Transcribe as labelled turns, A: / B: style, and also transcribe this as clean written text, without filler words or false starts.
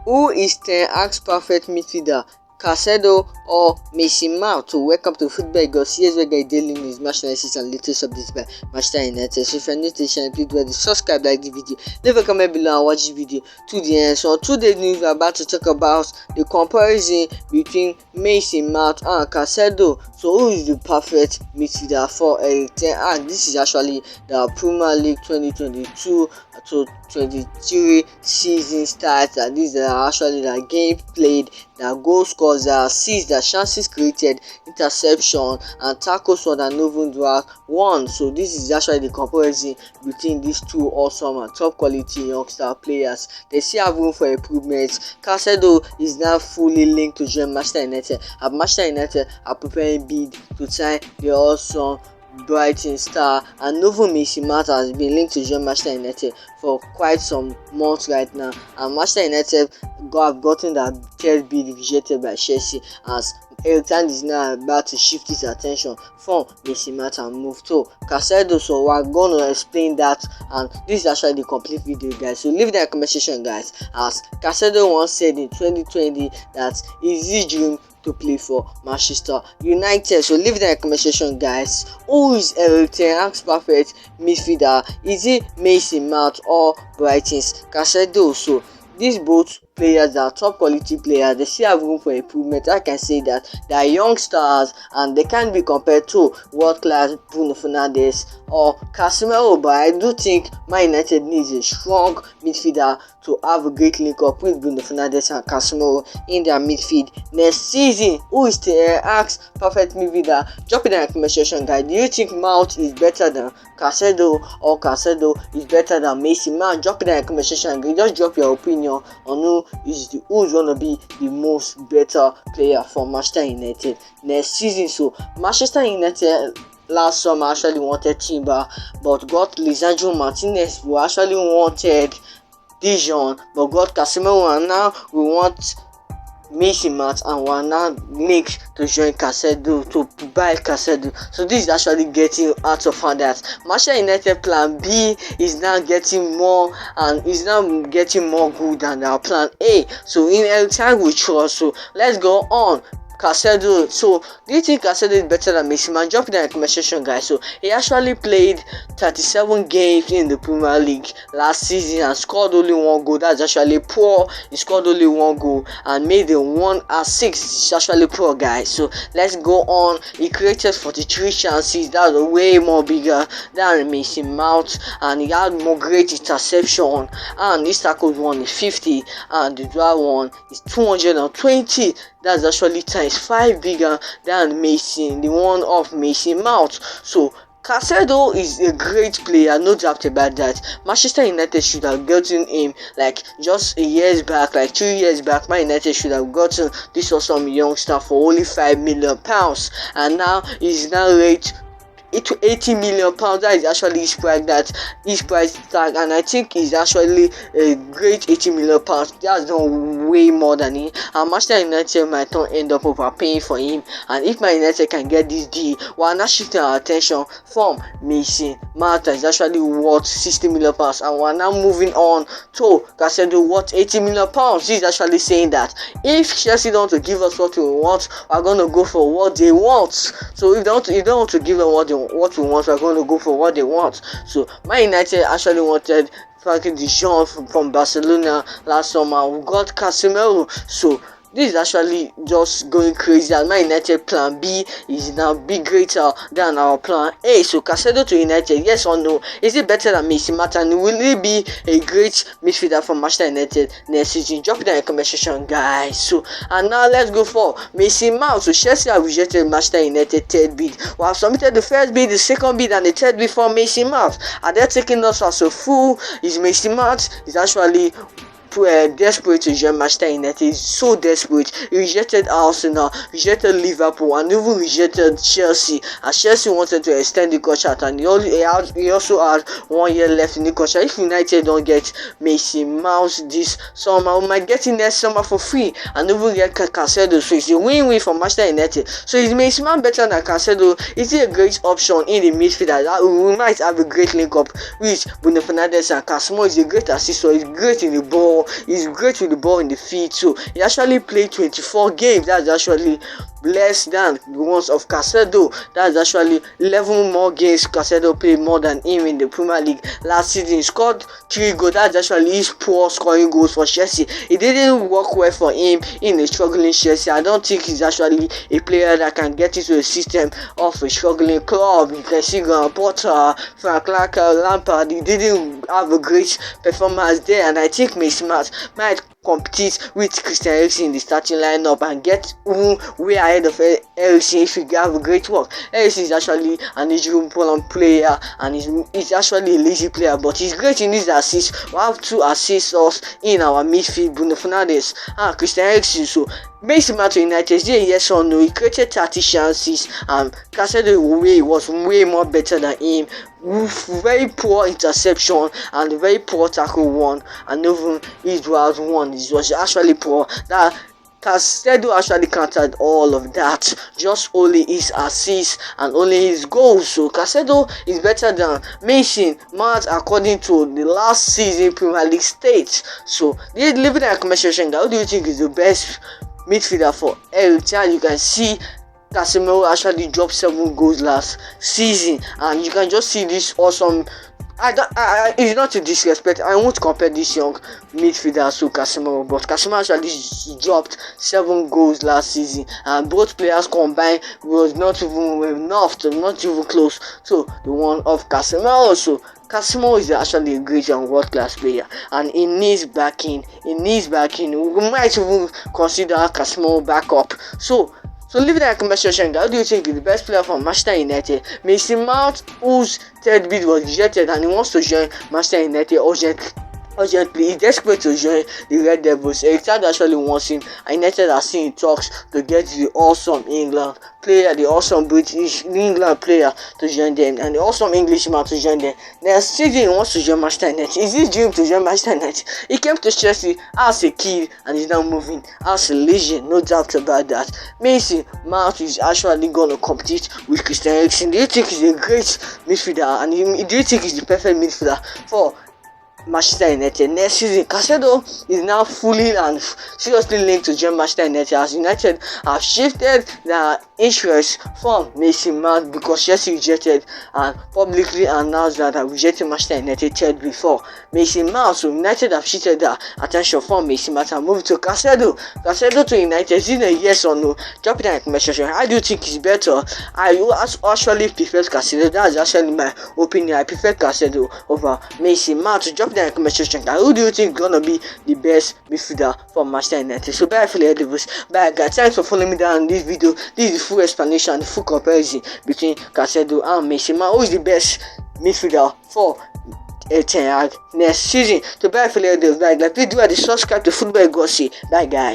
A: Who is Ten Hag's perfect midfielder? Caicedo or Mason Mount? Welcome to Football Eagles. Here's where you get daily news, match analysis, and latest updates by Manchester United. So if you're new to the channel, please do the subscribe, like the video, leave a comment below, and watch the video to the end. So today's news, we're about to talk about the comparison between Mason Mount and Caicedo. So who is the perfect midfielder for Ten Hag? This is actually the Premier League 2022 to 23 season starts, and these are actually the game played, the goal scores, the assists, the chances created, interception, and tackles for the Novel Dwarf won. So this is actually the comparison between these two awesome and top quality youngster players. They still have room for improvement. Caicedo is now fully linked to join Manchester United, and Manchester United are preparing bid to sign the awesome Brighton star, and Novo Mason Mount has been linked to join Manchester United for quite some months right now, and Manchester United have gotten that third bid rejected by Chelsea, as Eric Tan is now about to shift his attention from Mason Mount and move to Caicedo. So we're going to explain that, and this is actually the complete video, guys. So leave that comment section, guys, as Caicedo once said in 2020 that it's his dream to play for Manchester United. So leave that in the comment section, guys. Who is Eric Ten Hag's perfect midfielder? Is it Mason Mount or Brighton's Caicedo? So these both players are top quality players. They still have room for improvement. I can say that they are young stars and they can't be compared to world class Bruno Fernandes or Casemiro, but I do think Man United needs a strong midfielder to have a great link up with Bruno Fernandes and Casemiro in their midfield next season. Who is Ten Hag's perfect midfielder? Drop it in the comment section, guys. Do you think Mount is better than Caicedo, or Caicedo is better than Mason Mount? Drop it in the comment section, guys. Just drop your opinion on who's gonna be the most better player for Manchester United next season. So Manchester United last summer actually wanted Timber, but got Lisandro Martinez, who actually wanted Dijon, but got Casemiro, and now we want Mason Mount, and we are now linked to join Caicedo, to buy Caicedo. So this is actually getting out of hand, that Manchester United plan B is now getting more, and is now getting more good than our plan A. So in every time we trust. So let's go on. Caicedo. So do you think Caicedo is better than Mason Mount? Drop it in the comment section, guys. So he actually played 37 games in the Premier League last season and scored only one goal. That's actually poor. He scored only one goal and made a 1 assist. It's actually poor, guys. So let's go on. He created 43 chances. That's way more bigger than Mason Mount, and he had more great interception, and his tackles one is 50 and the draw one is 220. That's actually times 5 bigger than Mason, the one of Mason Mount. So Caicedo is a great player, no doubt about that. Manchester United should have gotten him like just a years back, like 2 years back. Man United should have gotten this awesome youngster for only £5 million, and now he's now rated to £80 million. That is actually his price tag, and I think it's actually a great £80 million. That's not way more than it, and Manchester United might not end up overpaying for him. And if Man United can get this deal, we are not shifting our attention from Mason Mount is actually worth £60 million, and we are now moving on to Caicedo worth £80 million. This is actually saying that if Chelsea don't want to give us what we want, we are going to go for what they want. So if you don't want to give them what we want, we're going to go for what they want. So Man United actually wanted Frankie de Jong from Barcelona last summer. We got Casemiro. So this is actually just going crazy, and my United plan B is now big greater than our plan A. So Caicedo to United, yes or no? Is it better than Mason Mount, and will he be a great midfielder for Manchester United next season? Drop it in the comment section, guys. So and now let's go for Mason Mount. So Chelsea have rejected Manchester United third bid. We have submitted the first bid, the second bid, and the third bid for Mason Mount. Are they taking us as a fool? Is Mason Mount is actually desperate to join Manchester United? He's so desperate. He rejected Arsenal, rejected Liverpool, and even rejected Chelsea. And Chelsea wanted to extend the contract, and he also had 1 year left in the contract. If United don't get Mason Mount this summer, we might get him next summer for free, and even get Caicedo. So it's a win-win for Manchester United. So is Mason Mount better than Caicedo? Is he a great option in the midfield? We might have a great link up with Bruno Fernandes, and Casemiro is a great assister. He's great in the ball. He's great with the ball in the field too. He actually played 24 games. That's actually less than the ones of Caicedo. That's actually 11 more games Caicedo played more than him in the Premier League last season. He scored 3 goals. That's actually his poor scoring goals for Chelsea. It didn't work well for him in a struggling Chelsea. I don't think he's actually a player that can get into a system of a struggling club. You can see Potter, Frank Lampard, Lampard. He didn't have a great performance there, and I think Mason Mount might compete with Christian Eriksen in the starting lineup and get way ahead of Eriksen if he have a great work. Eriksen is actually an injury-prone player, and he's actually a lazy player, but he's great in his assists. We have 2 assists in our midfield, Bruno Fernandes and Christian Eriksen. So Mason Mount to United, is it a yes or no? He created 30 chances, and Caicedo was way more better than him. Very poor interception and very poor tackle one, and even Israel's one. It was actually poor. That Caicedo actually countered all of that, just only his assists and only his goals. So Caicedo is better than Mason Mount according to the last season Premier League stats. So leave it in the comment section. Who do you think is the best midfielder for every time? You can see Casemiro actually dropped 7 goals last season, and you can just see this awesome. It's not a disrespect. I won't compare this young midfielder to Casemiro, but Casemiro actually dropped 7 goals last season, and both players combined was not even enough, not even close to the one of Casemiro. So Caicedo is actually a great and world-class player, and he needs backing. We might even consider Caicedo backup. So leave it in the comment section. How do you think is the best player from Manchester United? Mason Mount, whose third bid was rejected, and he wants to join Manchester United urgently. He's desperate to join the Red Devils. Eric Ten Hag actually wants him, and United are seeing talks to get the awesome England player, the awesome British England player to join them, and the awesome Englishman to join them. Next season he wants to join Manchester United. Is his dream to join Manchester United? He came to Chelsea as a kid and is now moving as a legend, no doubt about that. Mason Mount is actually going to compete with Christian Eriksen. Do you think he's a great midfielder, and do you think he's the perfect midfielder for Manchester United next season? Caicedo is now fully and seriously linked to join Manchester United, as United have shifted their interest from Mason Mount because Chelsea rejected and publicly announced that they rejected Manchester United third before Mason Mount. So United have shifted their attention from Mason Mount and moved to Caicedo. Caicedo to United, is it a yes or no? Drop it in the comment section. How do you think it's better? I actually prefer Caicedo. That's actually my opinion. I prefer Caicedo over Mason Mount. So drop it in the comment section. Who do you think is gonna be the best midfielder for Manchester United? So bye for the Devils. Bye guys. Thanks for following me down in this video. This is the full explanation and the full comparison between Caicedo and Mason Mount. Who is the best midfielder for Ten Hag next season? So bye for the Devils. Bye guys. Please do subscribe to Football Gossip. Bye guys.